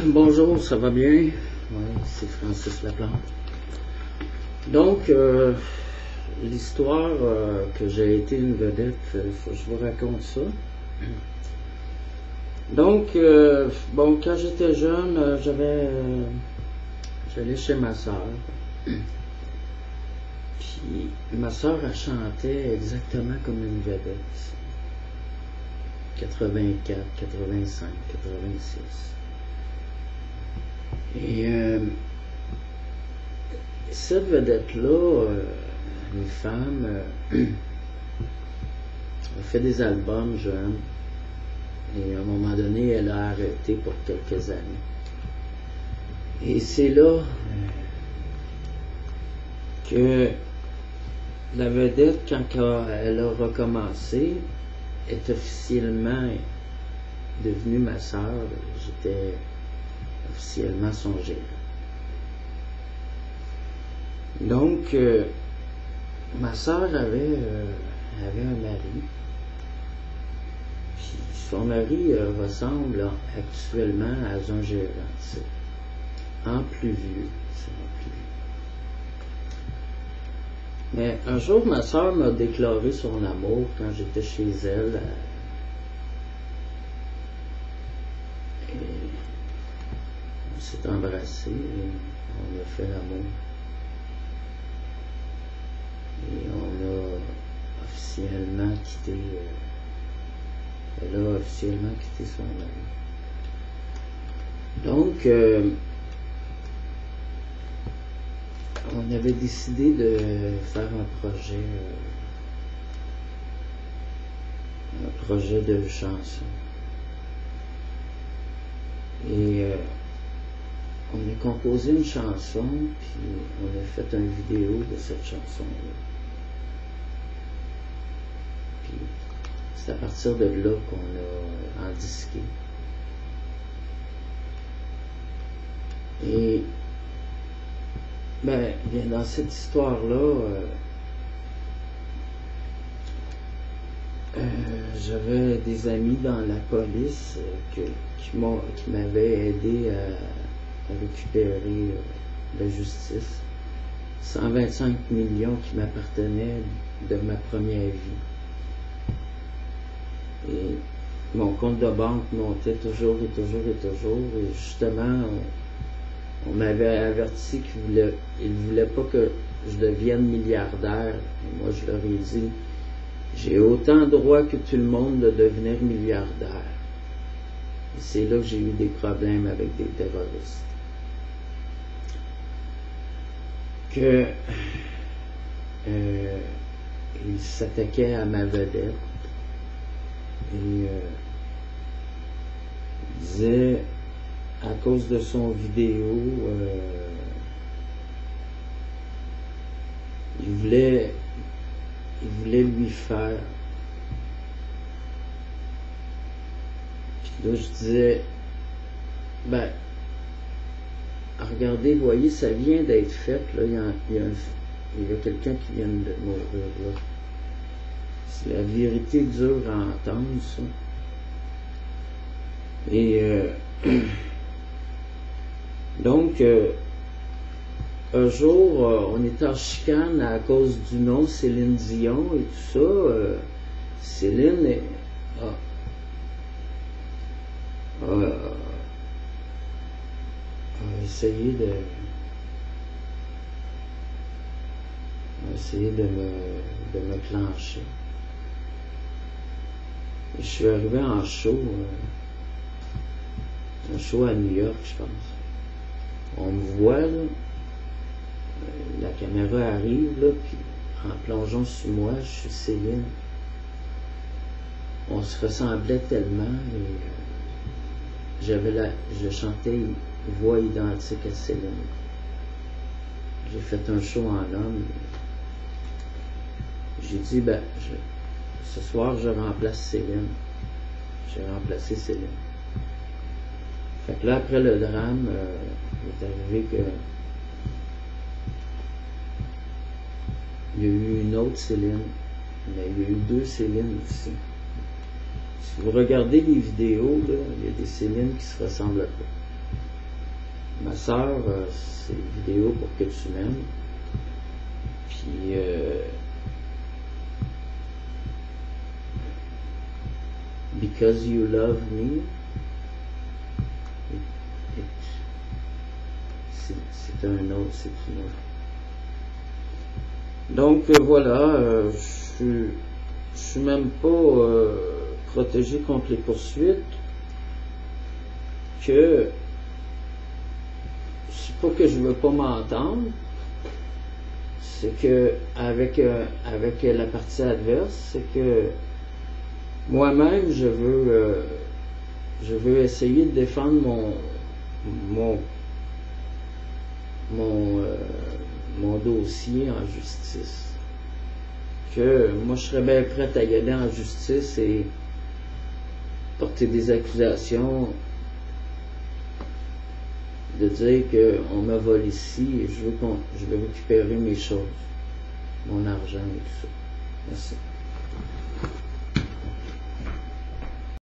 Bonjour, ça va bien? Oui, c'est Francis Laplante. Donc, l'histoire que j'ai été une vedette, faut que je vous raconte ça. Donc, quand j'étais jeune, j'allais chez ma soeur. Puis, ma soeur, elle chantait exactement comme une vedette. 84, 85, 86. Et cette vedette-là, une femme, a fait des albums jeune, et à un moment donné, elle a arrêté pour quelques années. Et c'est là que la vedette, quand elle a recommencé, est officiellement devenue ma sœur. J'étais officiellement son gérant. Donc, ma sœur avait un mari. Puis son mari ressemble actuellement à un gérant, tu sais. En plus vieux, c'est en plus vieux. Mais un jour, ma sœur m'a déclaré son amour quand j'étais chez elle. On s'est embrassés et on a fait l'amour. Et on a officiellement quitté. Elle a officiellement quitté son mari. Donc, on avait décidé de faire un projet de chanson. Et on a composé une chanson, puis on a fait une vidéo de cette chanson-là. Puis c'est à partir de là qu'on a endisqué. Et bien dans cette histoire-là, j'avais des amis dans la police qui m'avaient aidé à récupérer la justice. 125 millions qui m'appartenaient de ma première vie. Et mon compte de banque montait toujours et toujours et toujours. Et justement, on m'avait averti qu'ils ne voulaient pas que je devienne milliardaire. Et moi, je leur ai dit, j'ai autant droit que tout le monde de devenir milliardaire. Et c'est là que j'ai eu des problèmes avec des terroristes. Il s'attaquait à ma vedette et disait, à cause de son vidéo, il voulait lui faire. Puis là, je disais, regardez, voyez, ça vient d'être fait, là, il y a quelqu'un qui vient de mourir, là. C'est la vérité dure à entendre, ça. Et donc, un jour, on était en chicane à cause du nom Céline Dion et tout ça. Céline a essayé de me clencher. Et je suis arrivé en show, un show à New York, je pense. On me voit, là, la caméra arrive, là, puis en plongeant sur moi, je suis Céline. On se ressemblait tellement, et je chantais une voix identique à Céline. J'ai fait un show en homme. J'ai dit, ce soir, je remplace Céline. J'ai remplacé Céline. Fait que là, après le drame, il est arrivé que il y a eu une autre Céline, mais il y a eu deux Célines aussi. Si vous regardez les vidéos, là, il y a des Célines qui se ressemblent pas. ma soeur, c'est une vidéo pour que tu m'aimes. Puis, because you love me, c'est un autre, c'est une autre. Donc voilà, je suis même pas protégé contre les poursuites, que c'est pas que je veux pas m'entendre, c'est que avec la partie adverse, c'est que moi-même je veux essayer de défendre mon dossier en justice. Que moi je serais bien prêt à y aller en justice et porter des accusations, de dire qu'on me vole ici et je veux récupérer mes choses, mon argent et tout ça. Merci.